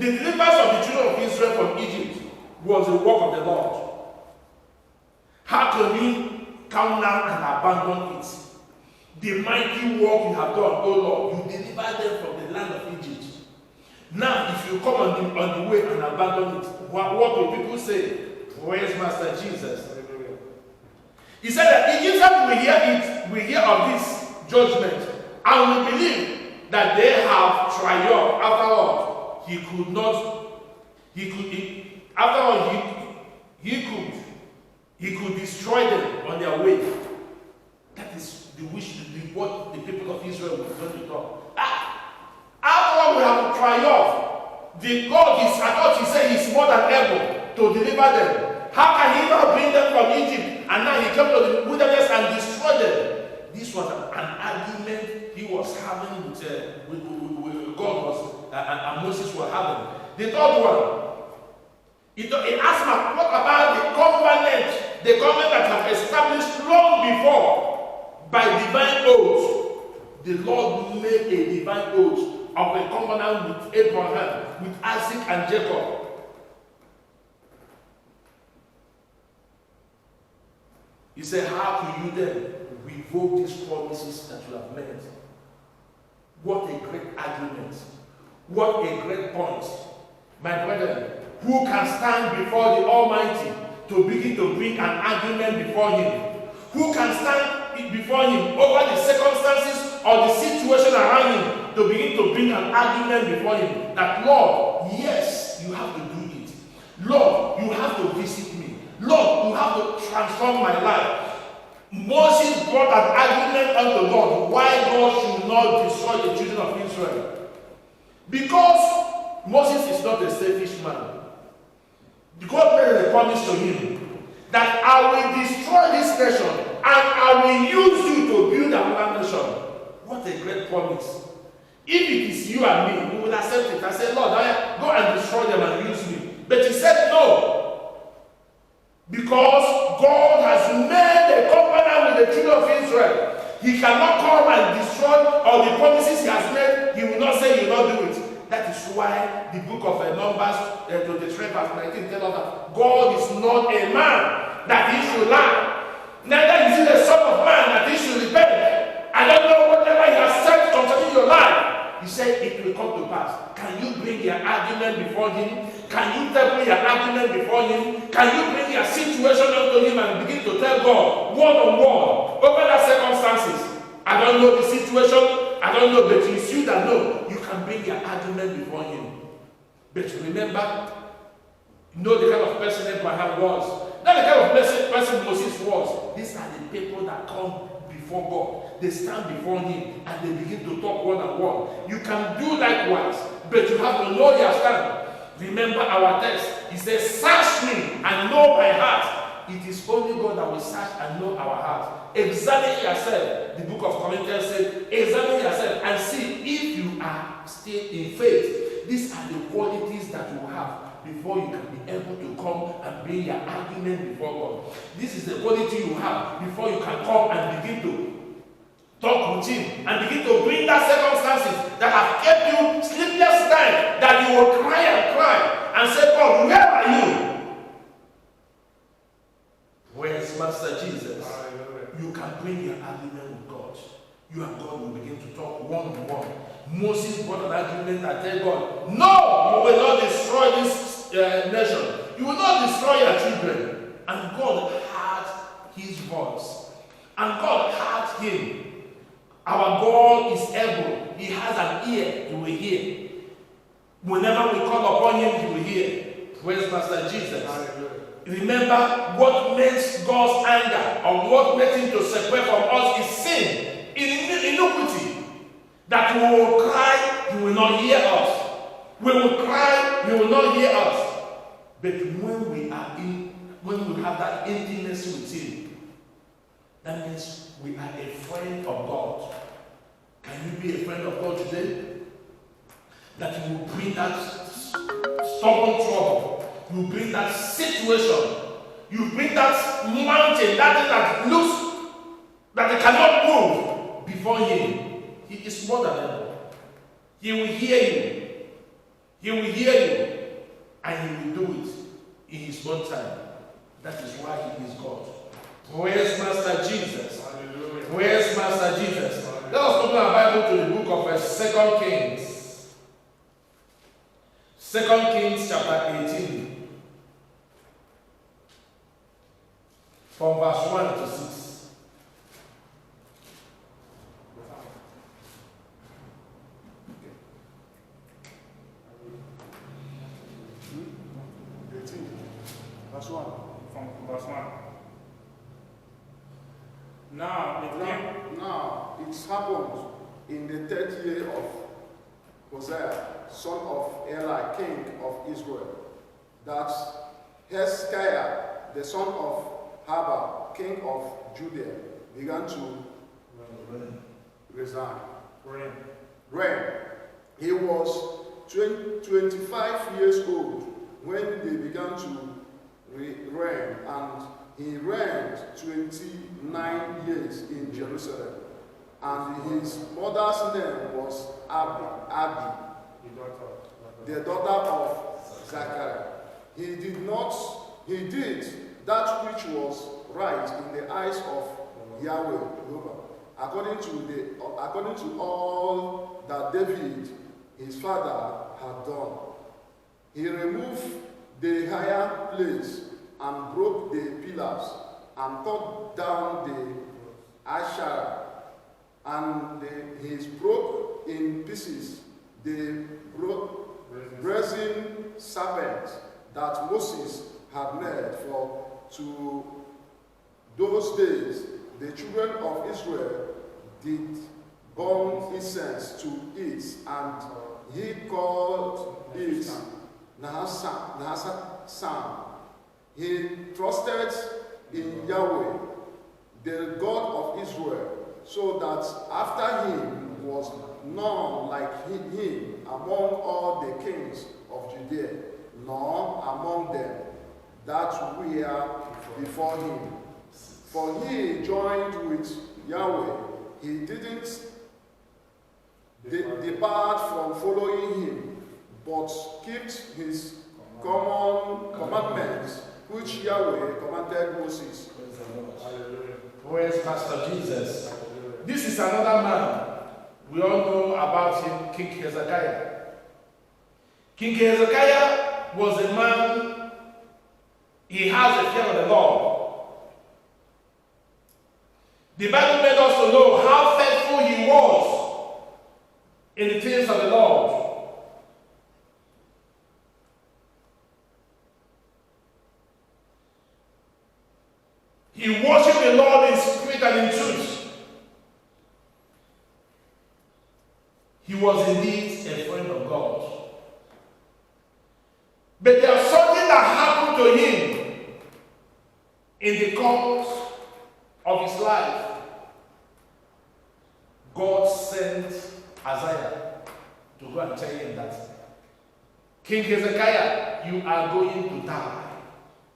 The deliverance of the children of Israel from Egypt was the work of the Lord. How can you come now and abandon it? The mighty work you have done, oh Lord, you delivered them from the land of Egypt. Now, if you come on the way and abandon it, what will people say? Praise Master Jesus. He said that Egyptians will hear of this judgment, and will believe that they have triumphed. After all, he could destroy them on their way. That is what the people of Israel were going to talk. After all, we have triumphed. The God is, I thought he said he's more than able to deliver them. How can he not bring them from Egypt? And now he came to the wilderness and destroyed them. This was an argument he was having with God and Moses were having. The third one, he asked him, what about the covenant that have established long before by divine oath? The Lord made a divine oath of a covenant with Abraham, with Isaac and Jacob. He said, how can you then revoke these promises that you have made? What a great argument. What a great point. My brethren, who can stand before the Almighty to begin to bring an argument before Him? Who can stand before Him over the circumstances or the situation around Him to begin to bring an argument before Him? That, Lord, yes, you have to do it. Lord, you have to visit me. Lord, you have to transform my life. Moses brought an argument unto the Lord why God should not destroy the children of Israel. Because Moses is not a selfish man. God made a promise to him that I will destroy this nation and I will use you to build another nation. What a great promise. If it is you and me, we will accept it. I said, Lord, go and destroy them and use me. But he said no. Because God has made a covenant with the children of Israel. He cannot come and destroy all the promises he has made. He will not say he will not do it. That is why the book of Numbers 23 verse 19 tells us that God is not a man that he should lie. Neither is he the son of man that he should repent. I don't know whatever he has said concerning your life. He said it will come to pass. Can you bring your argument before him? Can you tell me your argument before him? Can you bring your situation unto him and begin to tell God one-on-one over the circumstances? I don't know the situation. I don't know, but it's you that know. You can bring your argument before him. But remember, you know the kind of person Abraham was. Not the kind of person Moses was. These are the people that come before God. They stand before him and they begin to talk one-on-one. You can do likewise, but you have to know your stand. Remember our text. He says, search me and know my heart. It is only God that will search and know our heart. Examine yourself. The book of Corinthians says, examine yourself and see if you are still in faith. These are the qualities that you have before you can be able to come and bring your argument before God. This is the quality you have before you can come and begin to talk with him and begin to bring that circumstances that have kept you sleepless night, that you will cry and say, God, where are you? Where's Master Jesus? You can bring your argument with God. You and God will begin to talk one-on-one. Moses brought an argument that tell God, no, you will not destroy this nation. You will not destroy your children. And God heard his voice. And God heard him. Our God is able. He has an ear. He will hear. Whenever we call upon him, he will hear. Praise Master Jesus. Remember, what makes God's anger or what makes him to separate from us is sin, iniquity. That we will cry, he will not hear us. We will cry, he will not hear us. But when we have that intimacy with him, that means we are a friend of God. Can you be a friend of God today? That you will bring that stubborn trouble. You bring that situation. You bring that mountain, that thing that looks that it cannot move before him. He is more than able. He will hear you. He will hear you, and he will do it in his own time. That is why he is God. Where's Master Jesus? Hallelujah. Where's Master Jesus? Let us open our Bible to the book of 2 Kings. 2 Kings chapter 18. From verse 1 to 6. Verse 1. From verse 1. Now it happened in the 3rd year of Hosea, son of Eli, king of Israel, that Hezekiah, the son of Haba, king of Judah, began to reign. He was 25 years old when they began to reign, and he reigned 29 years in Jerusalem. And his mother's name was Abi, the daughter of Zechariah. He did that which was right in the eyes of Yahweh, according to all that David, his father, had done. He removed the higher place and broke the pillars and cut down the Asherah, and he broke in pieces the brazen serpent that Moses had made, for to those days the children of Israel did burn incense to it, and he called it Nahasam. He trusted in Yahweh, the God of Israel, so that after him was none like him among all the kings of Judea, nor among them that were before him. For he joined with Yahweh. He didn't depart from following him, but kept his commandments, which Yahweh commanded Moses. Where's Pastor Jesus? This is another man. We all know about him, King Hezekiah. King Hezekiah was a man, he has a fear of the Lord. The Bible made us to know how faithful he was in the things of the Lord. He worshiped the Lord in spirit and in truth. He was indeed a friend of God. But there's something that happened to him in the course of his life. God sent Isaiah to go and tell him that King Hezekiah, you are going to die.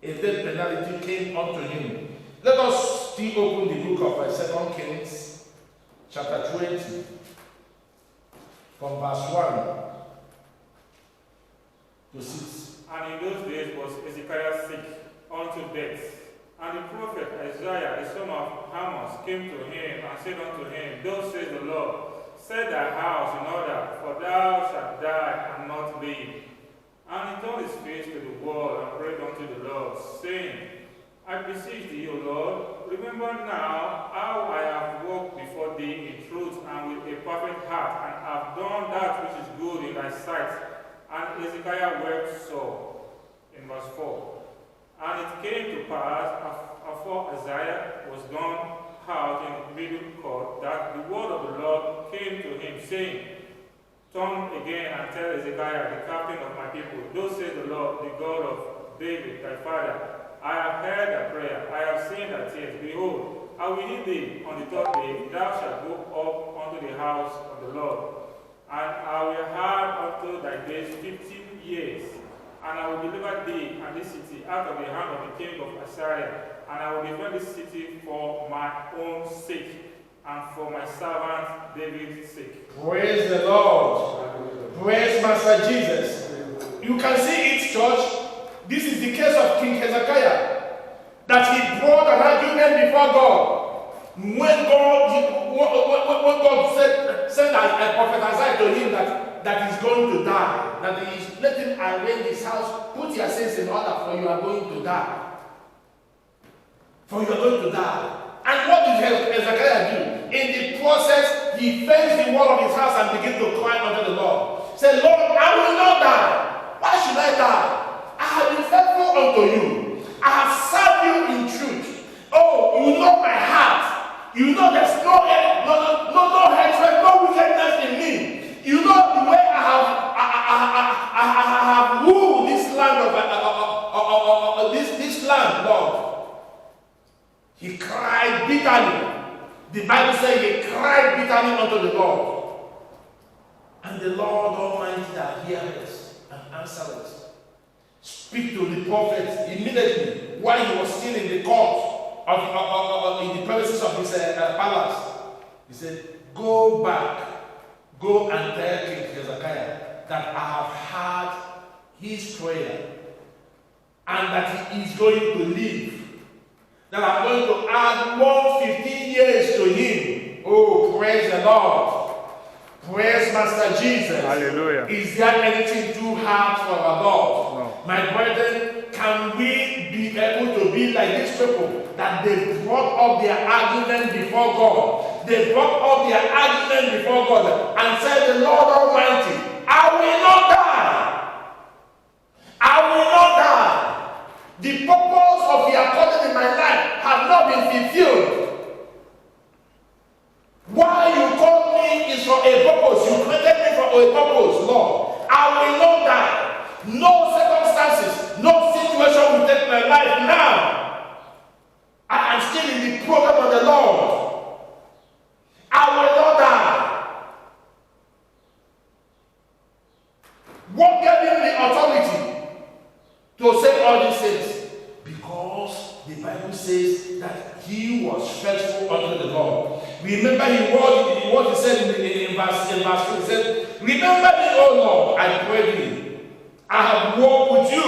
A death penalty came unto him. Let us still open the book of 2 Kings, chapter 20, from verse 1 to 6. And in those days was Hezekiah sick unto death. And the prophet Isaiah, the son of Amos, came to him and said unto him, Thus says the Lord, set thy house in order, for thou shalt die and not live. And he turned his face to the wall and prayed unto the Lord, saying, I beseech thee, O Lord, remember now how I have walked before thee in truth and with a perfect heart, and have done that which is good in thy sight. And Hezekiah wept sore. In verse 4. And it came to pass, after Isaiah was gone out in the middle court, that the word of the Lord came to him, saying, Turn again and tell Hezekiah, the captain of my people, Thus says the Lord, the God of David, thy father, I have heard thy prayer, I have seen thy tears. Behold, I will heal thee on the 3rd day, thou shalt go up unto the house of the Lord. And I will have unto thy days 15 years, and I will deliver thee and this city out of the hand of the king of Assyria, and I will defend this city for my own sake, and for my servant David's sake. Praise the Lord. Praise Master Jesus. You can see it, church. This is the case of King Hezekiah. That he brought an argument before God. When God said that prophet Isaiah to him that he's going to die, that he is, let him arrange his house, put your sins in order, for you are going to die. For you are going to die. And what did Hezekiah do? In the process, he fenced the wall of his house and began to cry unto the Lord. Say, Lord, I will not die. Why should I die? I have been faithful unto you. I have served you in truth. Oh, you know my heart. You know there's no hatred, no wickedness in me. You know the way I have ruled this land of this land, Lord. He cried bitterly. The Bible says he cried bitterly unto the Lord. And the Lord Almighty that heareth and answereth speak to the prophet immediately while he was still in the court in the premises of his palace. He said, go back, go and tell King Hezekiah that I have heard his prayer and that he is going to live. That I'm going to add more 15 years to him. Oh, praise the Lord. Praise Master Jesus. Hallelujah. Is there anything too hard for our God? No. My brethren, can we be able to be like these people that they brought up their argument before God? They brought up their argument before God and said, the Lord Almighty, I will not die. I will not die. The purpose of your calling in my life has not been fulfilled. Why you called me is for a purpose. You created me for a purpose, Lord. I will not die. No circumstances, no situation will take my life now. I am still in the program of the Lord. I will not die. What gave him the authority to say all these things? Because the Bible says that he was faithful unto the Lord. Remember what he said in verse 2. He said, remember me, O Lord, I pray thee. I have walked with you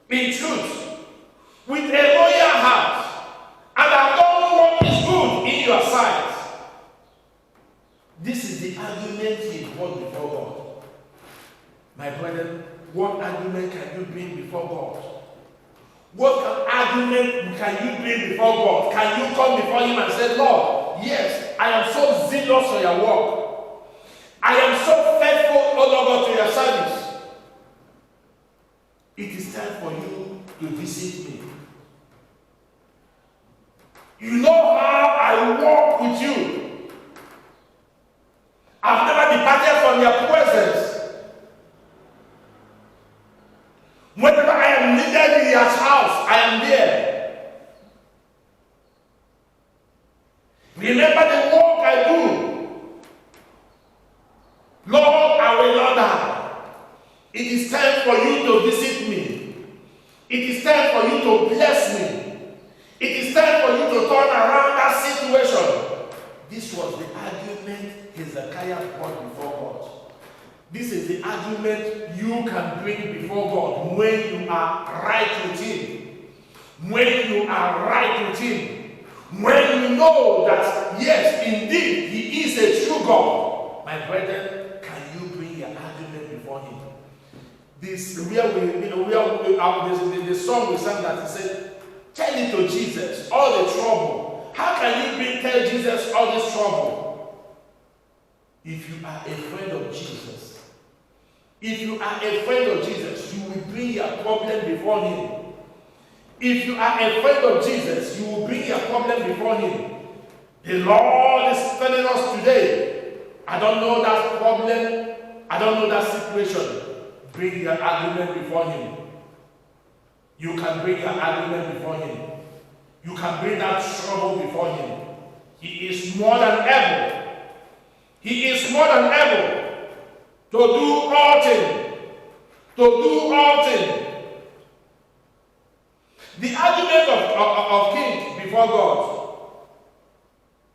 in truth, with a loyal heart, and I've done what is good in your sight. This is the argument he brought before God. My brethren, what argument can you bring before God? What argument can you bring before God? Can you come before him and say, Lord, yes, I am so zealous for your work. I am so faithful, O Lord God, to your service. It is time for you to visit me. You know how I walk with you. I've never departed from your presence. Whenever I am needed in your house, I am there. Remember the work I do. Lord, I will not die. It is time for you to visit me. It is time for you to bless me. It is time for you to turn around that situation. This was the argument Hezekiah brought before God. This is the argument you can bring before God when you are right with him. When you are right with him. When you know that, yes, indeed, he is a true God. My brethren, can you bring your argument before him? The song we sang that he said, tell it to Jesus, all the trouble. How can you tell Jesus all this trouble? If you are a friend of Jesus, if you are a friend of Jesus, you will bring your problem before him. If you are a friend of Jesus, you will bring your problem before him. The Lord is telling us today, I don't know that problem, I don't know that situation. Bring your argument before him. You can bring your argument before him. You can bring that trouble before him. He is more than able. He is more than able to do all things. To do all things. The argument of king before God.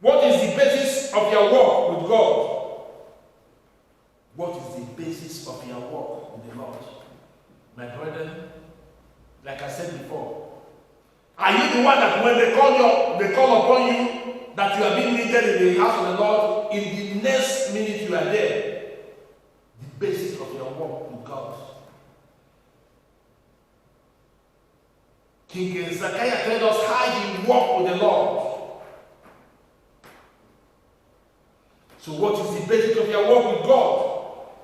What is the basis of your walk with God? What is the basis of your walk with the Lord? My brethren, like I said before, are you the one that when they call upon you, that you are being needed in the house of the Lord, in the next minute you are there? The basis of your walk with God. King Hezekiah told us how he walked with the Lord. So what is the basis of your walk with God?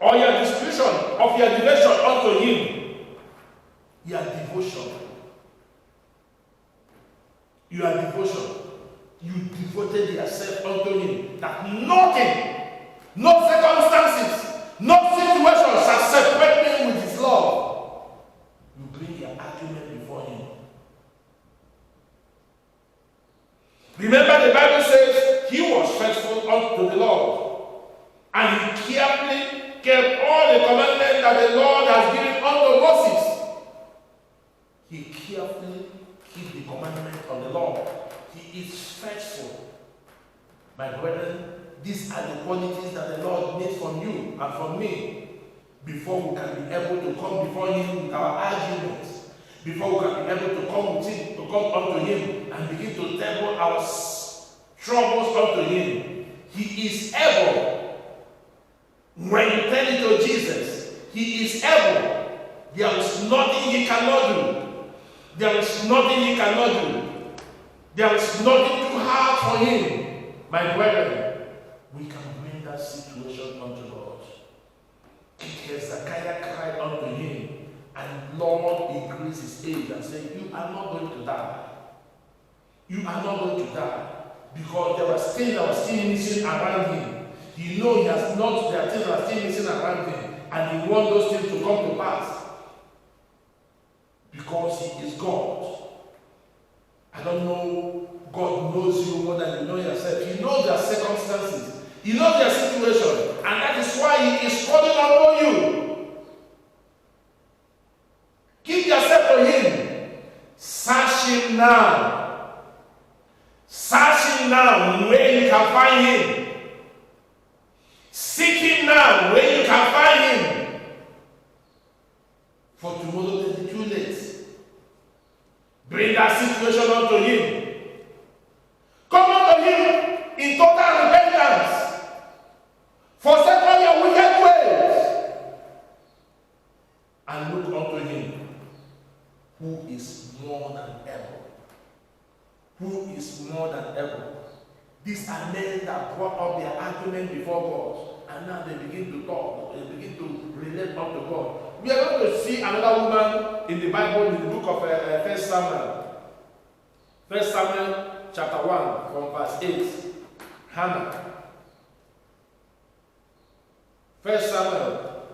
Or your discretion of your devotion unto Him? Your devotion. Your devotion. You devoted yourself unto Him. That nothing, no circumstances, no situation shall separate me with His love. You bring your argument before Him. Remember, the Bible says he was faithful unto the Lord, and he carefully kept all the commandments that the Lord has given unto Moses. He carefully keeps the commandments of the Lord. He is faithful. My brethren, these are the qualities that the Lord needs from you and from me before we can be able to come before Him with our arguments, before we can be able to come with Him, to come unto Him and begin to table our troubles unto Him. He is able. When you tell it to Jesus, He is able. There is nothing He cannot do. There is nothing He cannot do. There is nothing too hard for Him. My brethren, we can bring that situation unto God. Hezekiah cried unto Him, and Lord increased his age and said, you are not going to die. You are not going to die. Because there was things that were still missing around him. He knows he has not, there are things that are still missing around him. And he wants those things to come to pass. Because He is God. I don't know, God knows you more than you know yourself. He knows your circumstances. He knows your situation. And that is why He is calling upon you. Give yourself to Him. Search Him now. Search Him now where you can find Him. Seek Him now where you can find Him. For tomorrow may be too late. Bring that situation unto Him. Come unto Him in total repentance. Forsake all your wicked ways. And look unto Him who is more than able. Who is more than able. These are men that brought up their argument before God. And now they begin to talk. They begin to relate unto God. We are going to see another woman in the Bible, in the book of 1 Samuel. 1 Samuel chapter 1 from verse 8. Hannah. 1 Samuel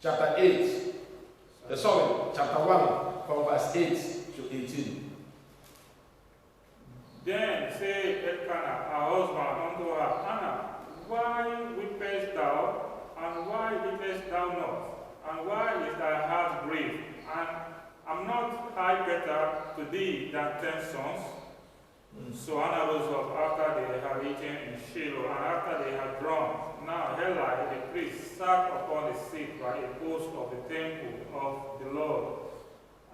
chapter 8. Chapter 1 from verse 8 to 18. Then said Elkanah, her husband, unto her, Hannah, why weepest thou, and why eatest thou not? And why is thy heart grieved? And am not I better to thee than 10 sons? So Hannah rose up after they had eaten in Shiloh, and after they had drunk. Now Eli the priest sat upon the seat by a post of the temple of the Lord.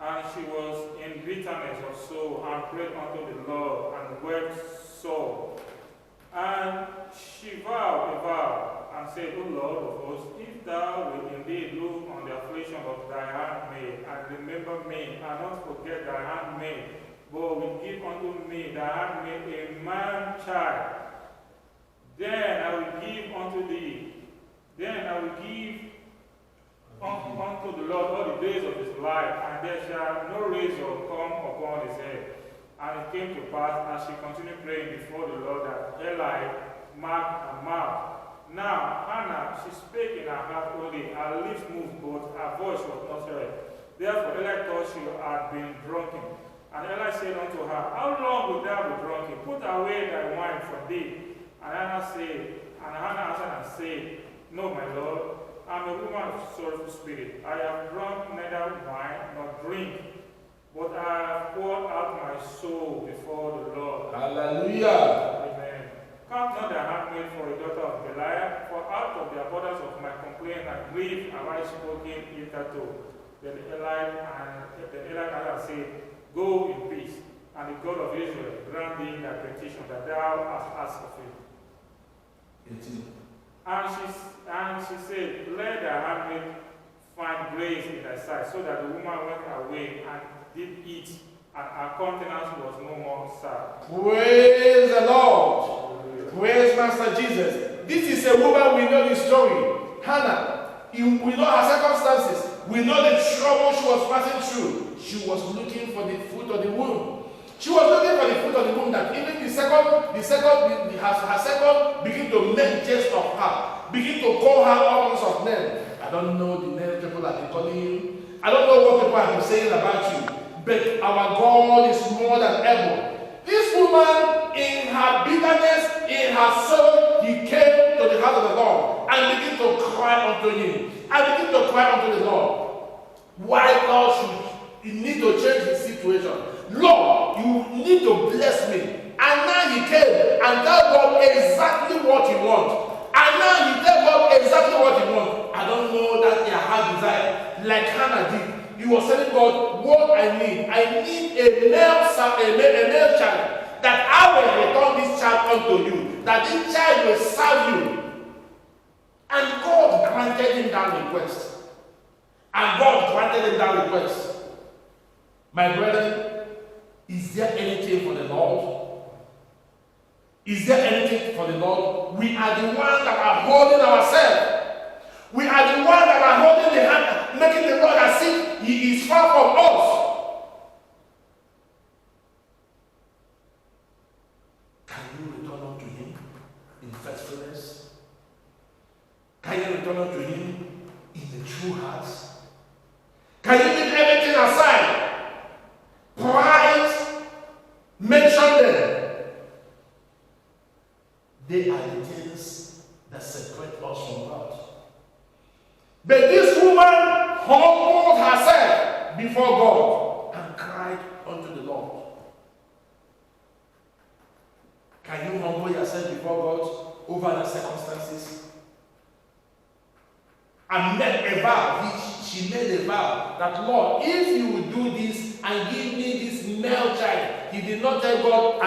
And she was in bitterness of soul, and prayed unto the Lord, and wept sore. And she vowed a vow, and said, O Lord of hosts, if thou wilt indeed look on the affliction of thy handmaid, and remember me, and not forget thy handmaid, but will give unto me thy handmaid a man child, then I will give unto thee, then I will give unto the Lord all the days of his life, and there shall no razor come upon his head. And it came to pass, as she continued praying before the Lord, that Eli marked her mouth. Now Hannah, she spake in her heart only, her lips moved, but her voice was not heard. Therefore Eli thought she had been drunken. And Eli said unto her, How long wilt thou be drunken? Put away thy wine from thee. And Hannah answered and said, No, my Lord, I am a woman of sorrowful spirit. I have drunk neither wine nor drink, but I have poured out my soul before the Lord. Hallelujah. Amen. Count not thy handmaid for a daughter of Belial, for out of the abundance of my grief have I spoken hitherto? Then Eli said, Go in peace, and the God of Israel grant thee thy petition that thou hast asked of him. 18. And she said, Let thy handmaid find grace in thy sight. So that the woman went away and did eat, and her countenance was no more sad. Praise the Lord. Praise Master Jesus. This is a woman, we know the story. Hannah. We know her circumstances. We know the trouble she was passing through. She was looking for the fruit of the womb. She was looking for the fruit of the womb that even her second begin to make jest of her, begin to call her all kinds of names. I don't know the names people have been calling you. I don't know what people have been saying about you. But our God is more than able. This woman, in her bitterness, in her soul, he came to the house of the Lord and began to cry unto him. And began to cry unto the Lord. Why God should he need to change his situation? Lord, you need to bless me. And now he came and tell God exactly what he wants. And now he tell God exactly what he wants. I don't know that he had desire like Hannah did. He was telling God what I need. I need a male child. That I will return this child unto you. That this child will serve you. And God granted him that request. And God granted him that request. My brethren, is there anything for the Lord? Is there anything for the Lord? We are the ones that are holding ourselves. We are the ones that are holding the hand, making the Lord as if he is far from us. Can you return unto him in faithfulness? Can you return unto him in the true heart? Can you leave everything aside? Pride, mention them. They are the things that separate us from God. But this woman humbled herself before God and cried unto the Lord. Can you humble yourself before God over the circumstances? And made a vow. She made a vow that, Lord, if you will do this and give me this male child. He did not tell God,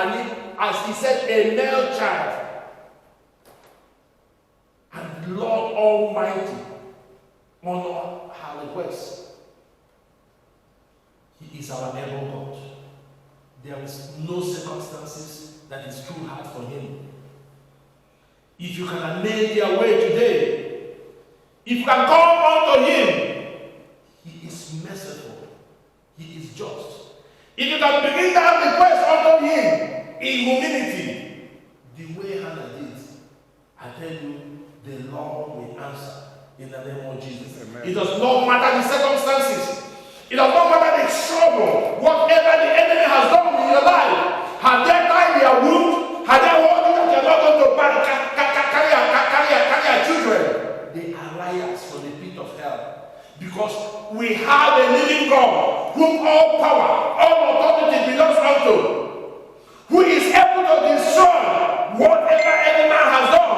as he said, a male child. And Lord Almighty honor her request. He is our able God. There is no circumstances that is too hard for him. If you can amend your way today, if you can come unto him, he is merciful. He is just. If you can begin that request unto him in humility, the way Hannah did, I tell you, the Lord will answer in the name of Jesus. Amen. It does not matter the circumstances. It does not matter the trouble. Whatever the enemy has done in your life, have they tied their wound? Have they warned you that you're not going to carry your children? They are liars from the pit of hell. Because we have a living God, whom all power, all authority belongs unto, who is able to destroy whatever any man has done.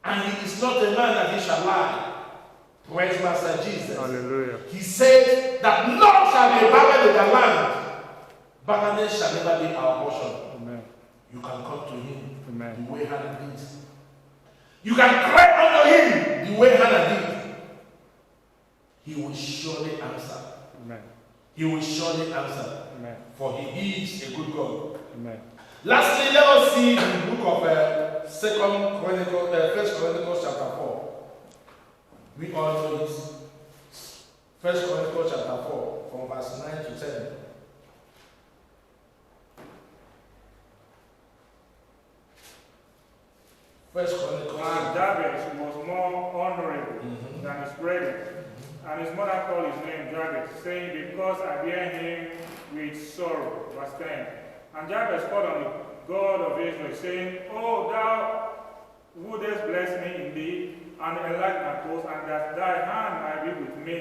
And he is not a man that he shall lie. Praise Master Jesus. Hallelujah. He said that none shall be barren in the land. Barrenness shall never be our portion. Amen. You can come to him. Amen. The way Hannah did. You can cry unto him the way Hannah did. He will surely answer. Amen. He will surely answer. Amen. For he is a good God. Amen. Lastly, let us see the book of First Chronicles chapter 4. We all know this. First Chronicles chapter 4, from verse 9 to 10. First Chronicles. And Jabez was more honorable than his brethren. And his mother called his name Jabez, saying, Because I bear him with sorrow. Verse 10. And Jabez called on the God of Israel, saying, Oh, thou wouldest bless me indeed, and enlarge my coast, and that thy hand might be with me.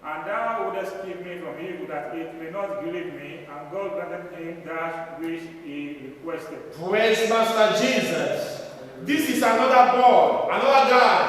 And thou wouldest keep me from evil, that it may not grieve me. And God granted him that which he requested. Praise Master Jesus. This is another boy, another guy